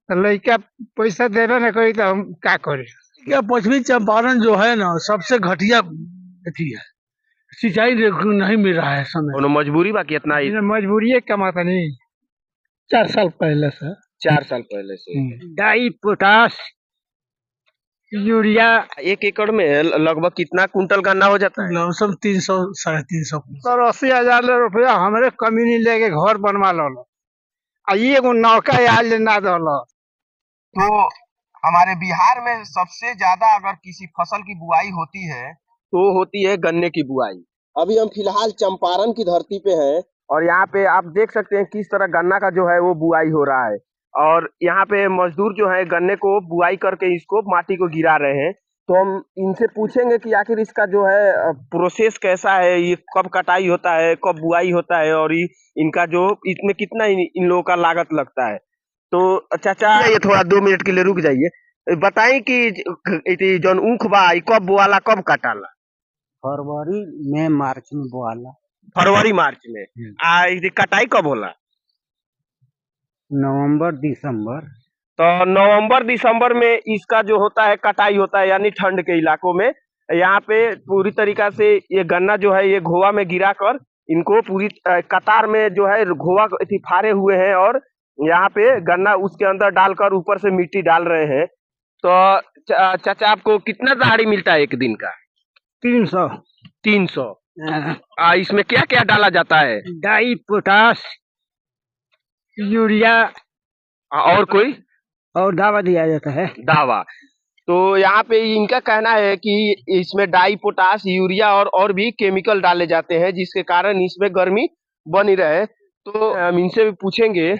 लड़का पैसा देना न करी तो हम का करे। क्या पश्चिमी चंपारण जो है ना सबसे घटिया अथी है, सिंचाई नहीं मिल रहा है समय कोनो मजबूरी बा कि इतना से। मजबूरी कमाता नहीं 4 साल पहले से 4 साल पहले से डाई पोटास यूरिया। 1 एकड़ में लगभग कितना कुंटल गन्ना हो जाता है? लमसम 300 350 80,000 रुपया हमरे कमीनी लेके घर बनवा लो एगो नौका आज ना दल। तो हमारे बिहार में सबसे ज्यादा अगर किसी फसल की बुआई होती है तो होती है गन्ने की बुआई। अभी हम फिलहाल चंपारण की धरती पे हैं और यहाँ पे आप देख सकते हैं किस तरह गन्ना का जो है वो बुआई हो रहा है और यहाँ पे मजदूर जो है गन्ने को बुआई करके इसको माटी को गिरा रहे हैं। तो हम इनसे पूछेंगे कि आखिर इसका जो है प्रोसेस कैसा है, ये कब कटाई होता है, कब बुआई होता है और इनका जो इसमें कितना इन लोगों का लागत लगता है। तो चाचा ये थोड़ा 2 मिनट के लिए रुक जाइए, बताई कि जौन ऊख बा ई कब बोआला कब काटाला? फरवरी में मार्च में बोआला। फरवरी मार्च में। ई कटाई कब होला? नवंबर दिसंबर। तो नवंबर दिसंबर में इसका जो होता है कटाई होता है, यानी ठंड के इलाकों में। यहाँ पे पूरी तरीका से ये गन्ना जो है ये घोवा में गिरा कर इनको पूरी कतार में जो है घोवा फाड़े हुए हैं और यहाँ पे गन्ना उसके अंदर डालकर ऊपर से मिट्टी डाल रहे हैं। तो चाचा आपको कितना दहाड़ी मिलता है एक दिन का? 300। 300। इसमें क्या क्या डाला जाता है? डाई पोटास यूरिया और कोई और दावा दिया जाता है। दावा। तो यहाँ पे इनका कहना है कि इसमें डाई पोटास यूरिया और भी केमिकल डाले जाते हैं जिसके कारण इसमें गर्मी बनी रहे। तो हम इनसे भी पूछेंगे।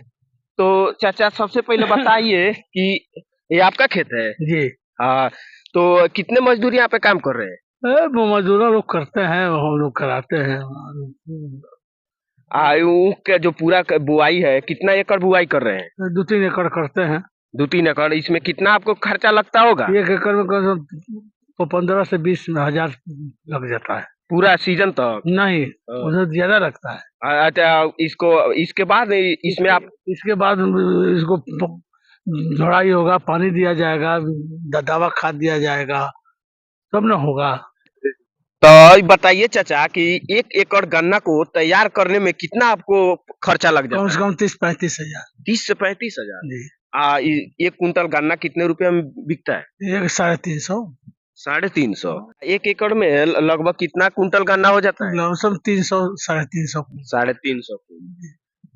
तो चाचा सबसे पहले बताइए कि ये आपका खेत है? जी हाँ। तो कितने मजदूर यहाँ पे काम कर रहे हैं? मजदूर लोग करते हैं, हम लोग कराते हैं। ऊख का जो पूरा बुआई है कितना एकड़ बुआई कर रहे हैं? 2-3 एकड़ करते हैं। 2-3 एकड़। इसमें कितना आपको खर्चा लगता होगा? 1 एकड़ में कम से कम 15 से 20 हजार लग जाता है पूरा सीजन तक? नहीं, उधर ज्यादा लगता है। अच्छा, इसको इसके बाद इसमें आप इसके बाद इसको झोड़ाई होगा, पानी दिया जाएगा, दवा खाद दिया जाएगा, तब न होगा। तो बताइए चाचा कि 1 एकड़ गन्ना को तैयार करने में कितना आपको खर्चा लग जाता है? कम से कम 30-35 हजार। 30 से 35 हजार। जी। 1 कुंटल गन्ना कितने रुपए में बिकता है? 350। 350। 1 एकड़ में लगभग कितना कुंटल गन्ना हो जाता है? लमसम 300 350। 350।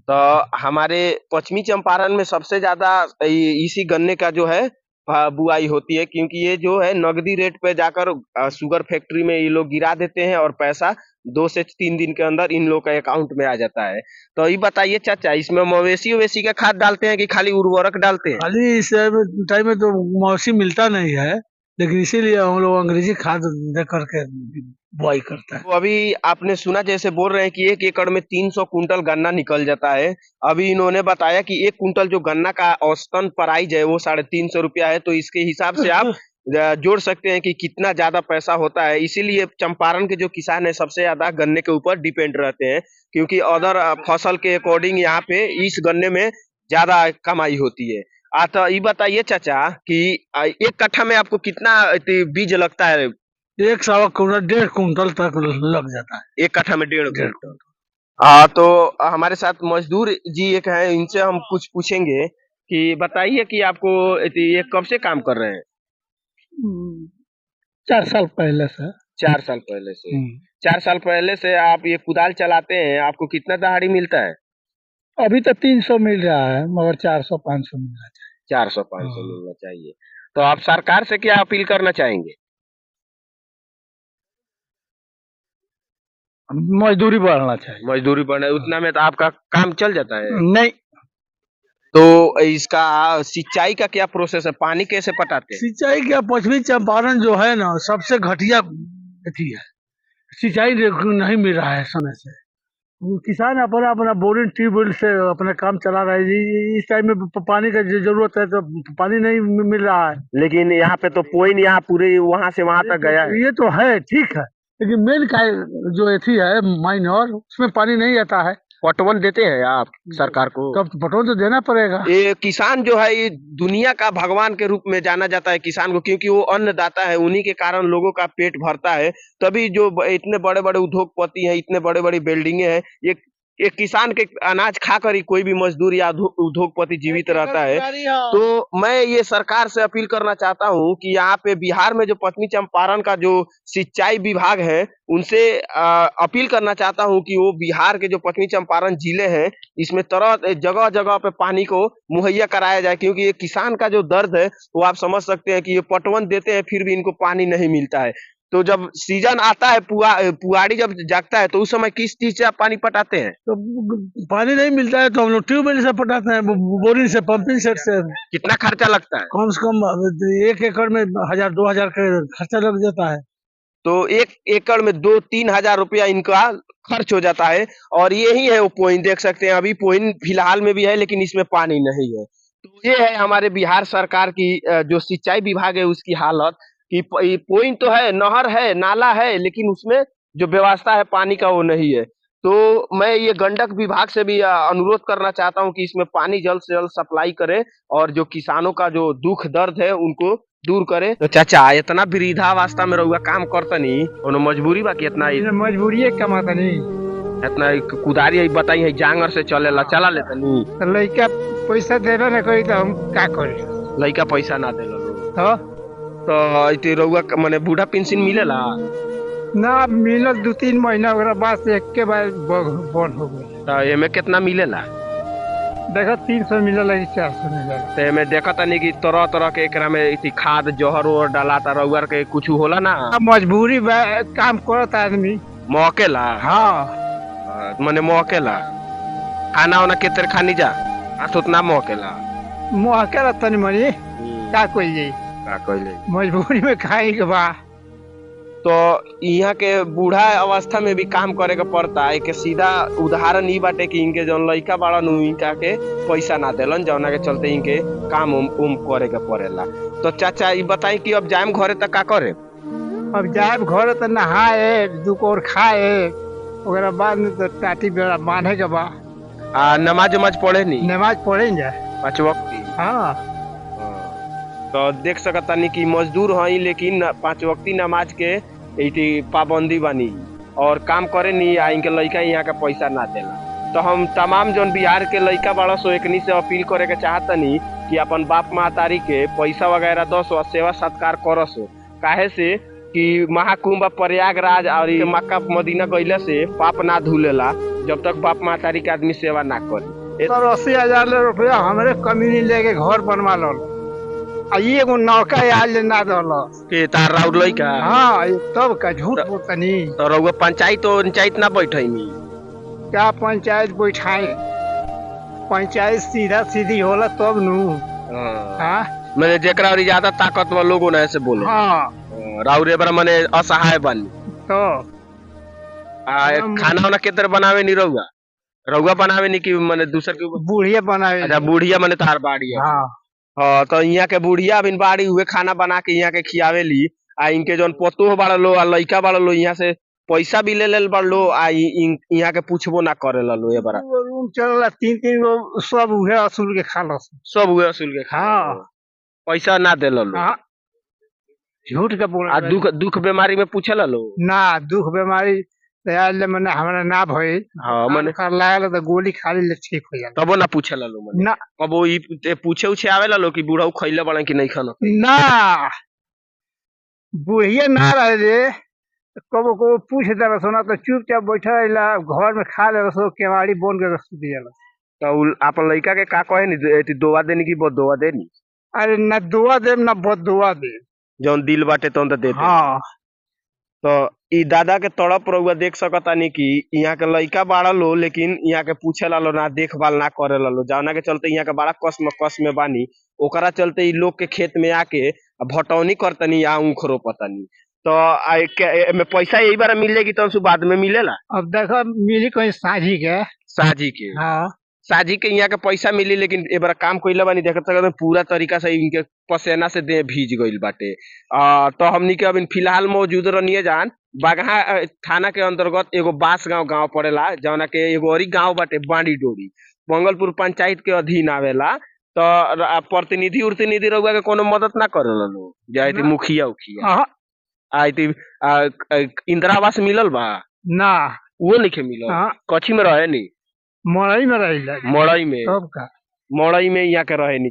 तो हमारे पश्चिमी चंपारण में सबसे ज्यादा इसी गन्ने का जो है बुआई होती है, क्योंकि ये जो है नगदी रेट पे जाकर शुगर फैक्ट्री में ये लोग गिरा देते हैं और पैसा 2 से 3 दिन के अंदर इन लोग का अकाउंट में आ जाता है। तो ये बताइए चाचा, इसमें मवेशी उवेशी का खाद डालते हैं कि खाली उर्वरक डालते हैं? खाली इस टाइम में तो मौसम मिलता नहीं है, लेकिन इसीलिए हम लोग अंग्रेजी खाद दे करके बुआई करता है। तो अभी आपने सुना जैसे बोल रहे हैं कि 1 एकड़ में 300 कुंटल गन्ना निकल जाता है। अभी इन्होंने बताया कि 1 कुंटल जो गन्ना का औसतन प्राइस है वो 350 रुपया है। तो इसके हिसाब से आप जोड़ सकते हैं कि कितना ज्यादा पैसा होता है। इसीलिए चंपारण के जो किसान है सबसे ज्यादा गन्ने के ऊपर डिपेंड रहते हैं, क्योंकि अदर फसल के अकॉर्डिंग यहाँ पे इस गन्ने में ज्यादा कमाई होती है। तो ये बताइए चाचा कि 1 कट्ठा में आपको कितना बीज लगता है? 1 कुंटल 1.5 कुंटल तक लग जाता है। 1 कट्ठा में 1.5 कुंटल। तो हमारे साथ मजदूर जी एक है, इनसे हम कुछ पूछेंगे कि बताइए कि आपको ये कब से काम कर रहे हैं? 4 साल पहले से। 4 साल पहले से। 4 साल पहले से आप ये कुदाल चलाते हैं, आपको कितना दहाड़ी मिलता है? अभी तो 300 मिल रहा है, मगर 400-500 मिलना चाहिए। 400-500 मिलना चाहिए। तो आप सरकार से क्या अपील करना चाहेंगे? मजदूरी बढ़ना चाहिए। मजदूरी बढ़ना, उतना में तो आपका काम चल जाता है? नहीं। तो इसका सिंचाई का क्या प्रोसेस है, पानी कैसे पटाते हैं? सिंचाई क्या, पश्चिमी चंपारण जो है ना सबसे घटिया अथी है, सिंचाई नहीं मिल रहा है समय से। किसान अपना अपना बोरिंग ट्यूबवेल से अपना काम चला रहा है। इस टाइम में पानी का जरूरत है तो पानी नहीं मिल रहा है। लेकिन यहाँ पे तो पॉइंट यहाँ पूरे वहां से वहां तक गया है। ये तो है, ठीक है, लेकिन मेन का जो एथी है माइनर, उसमें पानी नहीं आता है। पटवन देते हैं आप सरकार को? तब तो पेट्रोल तो देना पड़ेगा। ये किसान जो है ये दुनिया का भगवान के रूप में जाना जाता है किसान को, क्योंकि वो अन्नदाता है, उन्हीं के कारण लोगों का पेट भरता है। तभी जो इतने बड़े बड़े उद्योगपति हैं, इतने बड़े बड़ी बिल्डिंगे हैं, ये किसान के अनाज खाकर ही कोई भी मजदूर या उद्योगपति जीवित रहता है। तो मैं ये सरकार से अपील करना चाहता हूँ कि यहाँ पे बिहार में जो पश्चिमी चंपारण का जो सिंचाई विभाग है, उनसे अपील करना चाहता हूँ कि वो बिहार के जो पश्चिमी चंपारण जिले हैं, इसमें तरह जगह जगह पे पानी को मुहैया कराया जाए, क्योंकि ये किसान का जो दर्द है वो आप समझ सकते हैं कि ये पटवन देते हैं फिर भी इनको पानी नहीं मिलता है। तो जब सीजन आता है, पुआड़ी जब जागता है, तो उस समय किस चीज से आप पानी पटाते हैं? तो पानी नहीं मिलता है तो हम लोग ट्यूबवेल से पटाते हैं, बोरिंग से, पंपिंग सेट से। कितना खर्चा लगता है? कम से कम 1 एकड़ में 1000-2000 का खर्चा लग जाता है। तो 1 एकड़ में 2-3 हजार रुपया इनका खर्च हो जाता है। और यही है वो पॉइंट, देख सकते हैं अभी पॉइंट फिलहाल में भी है, लेकिन इसमें पानी नहीं है। तो ये है हमारे बिहार सरकार की जो सिंचाई विभाग है उसकी हालत, कि पॉइंट तो है, नहर है, नाला है, लेकिन उसमें जो व्यवस्था है पानी का वो नहीं है। तो मैं ये गंडक विभाग से भी अनुरोध करना चाहता हूँ कि इसमें पानी जल्द से जल्द सप्लाई करे और जो किसानों का जो दुख दर्द है उनको दूर करे। तो चाचा इतना वृद्धावस्था में रहुआ काम करतनी, कोनो मजबूरी बा कि इतना मजबूरी कमातनी, इतना कुदारी बताई है जांगर से चलेला चला लेतनी? तो लड़का पैसा देना ना कोई तो हम का करे? लड़का पैसा ना देला तो इते रहुआ माने बूढ़ा पेंशन मिलेला ना? मिलल 2-3 महीना ओकरा बाद से एक के बाद बंद हो गई। तो एमे कितना मिलेला? देखा 300 मिलेला कि 400 मिलेला। तो एमे देखा तनी कि तरह तरह के एकरा में इति खाद जहर और डालाता, रहुआ के कुछ होला ना? मजबूरी काम करत आदमी मौकेला। हाँ माने मौकेला खाना वाना केतर खानी जा आ उतना मौकेला मोहकेला तनी मनी का कोई जाई, का कहले मजबूरी में खाई के बा। तो यहाँ के बूढ़ा अवस्था में भी काम करे के पड़ता है। के सीधा उदाहरण ई बाटे कि इनके जौन लड़का बाड़न इनका के पैसा ना देलन, जौना के चलते इनके काम उम करे के पड़ेला। तो चाचा ई बताई कि अब जाएम घरे तक का करे? अब जाएब घरे तो नहाए, 2 कोर खाए, ओकरा बाद में तो टाटी बेड़ा बांधे के बा। नमाज पढ़े नी? नमाज पढ़ेंगे 5 वक्त। हाँ तो देख सकतानी कि मजदूर हई, लेकिन 5 वक्ती नमाज के इति पाबंदी बनी और काम करे नी, आ इनके लड़का यहाँ का पैसा ना देला। तो हम तमाम जौन बिहार के लड़का बड़ा सो एकनी से अपील करे के चाहतनी कि अपन बाप महतारी के पैसा वगैरह दसो और सेवा सत्कार करसो। काहे से कि महाकुंभ प्रयागराज और मक्का मदीना गईले से पाप ना धुलेला जब तक बाप महतारी के आदमी सेवा ना करे। 80,000 रुपया हमरे कमीनी लेके घर बनवा लो, एगो नौका आज ना दल के तार राउर लइका। हाँ तब का झूठ बोलतनी। तो रउआ पंचायत ना बैठैनी? क्या पंचायत बैठाए? पंचायत सीधा सीधी होला तब नु। हाँ मैंने जेकरा और ज्यादा ताकतवर लोगों ने ऐसे बोले। हाँ राउरे बरा मने असहाय बनी। तो खाना वाना केतर बनावे नी रउआ? रउआ बनावे नी कि मने दूसर के ऊपर? बुढ़िया बनावे। अच्छा बुढ़िया मने तार बाड़ी है। हाँ हाँ तो यहाँ के बुढ़िया बिन बाड़ी हुए खाना बना के यहाँ के खियावे ली, आ इनके जौन पतोह बाड़ लो आ लइका बाड़ लो यहाँ से पैसा भी ले लेल बाड़ लो, आ यहाँ के पूछबो ना करे लो। ये बड़ा रूम चलला 3-3 गो सब उहे असूल के खा लो, सब हुए असूल के खा। हाँ पैसा ना दे लो। हाँ झूठ का बोला। दुख बीमारी में पूछे लो ना? दुख बीमारी मने हमरा ना भई। हाँ मने कर लागल तो गोली खा ले ठीक हो जाला, तबो ना पूछे लो मने ना? कबो ई पूछे उछे आवे लो कि बूढ़ा खइले बड़ा कि नहीं खाना ना? बुढ़िया ना रहे रे, कबो को पूछ दे सोना तो चुपचाप बैठा रहिला, घर में खा ले सो, केवाड़ी बन के रख दिया। तो आपन लइका के का कहे नी दोवा देनी कि बदुआ देनी? अरे ना दुआ दे ना बदुआ दे, जौन दिल बाटे तौन तो देते। हाँ तो ई दादा के तड़प रउआ देख सकतानी कि यहाँ के लइका बाड़ा लो, लेकिन यहाँ के पूछे लो ना, देखभाल ना करे लो, जौना के चलते यहाँ के बड़ा कस में बानी। ओकरा चलते ई लोग के खेत में आके भटौनी करतनी या ऊख रोपतनी। तो में पैसा यही बार मिलेगी तो बाद में मिलेला? अब देखो मिली कहीं साझी के। साझी के? हाँ साजी के यहाँ के पैसा मिली, लेकिन ए बार काम कइले बानी देखत सकत पूरा तरीका से इनके पसेना से देह भीज गइल बाटे। तो हमनी के अभी फिलहाल मौजूद रहनिए जान बगहा थाना के अंतर्गत एगो बास गांव पड़ेला, जौना के एगो और गांव बाटे बांडी डोरी, मंगलपुर पंचायत के अधीन आवेला। तो प्रतिनिधि उर्तिनिधि रउआ के कोनो मदद ना करेला लोग, जाए मुखिया उखिया हाँ, आई इंदिरा आवास मिलल बा ना वो नहीं मिलल। हाँ, कच्ची में रहे नी मड़ई में रही मड़ई में तब का मड़ई में यहाँ के रहे नी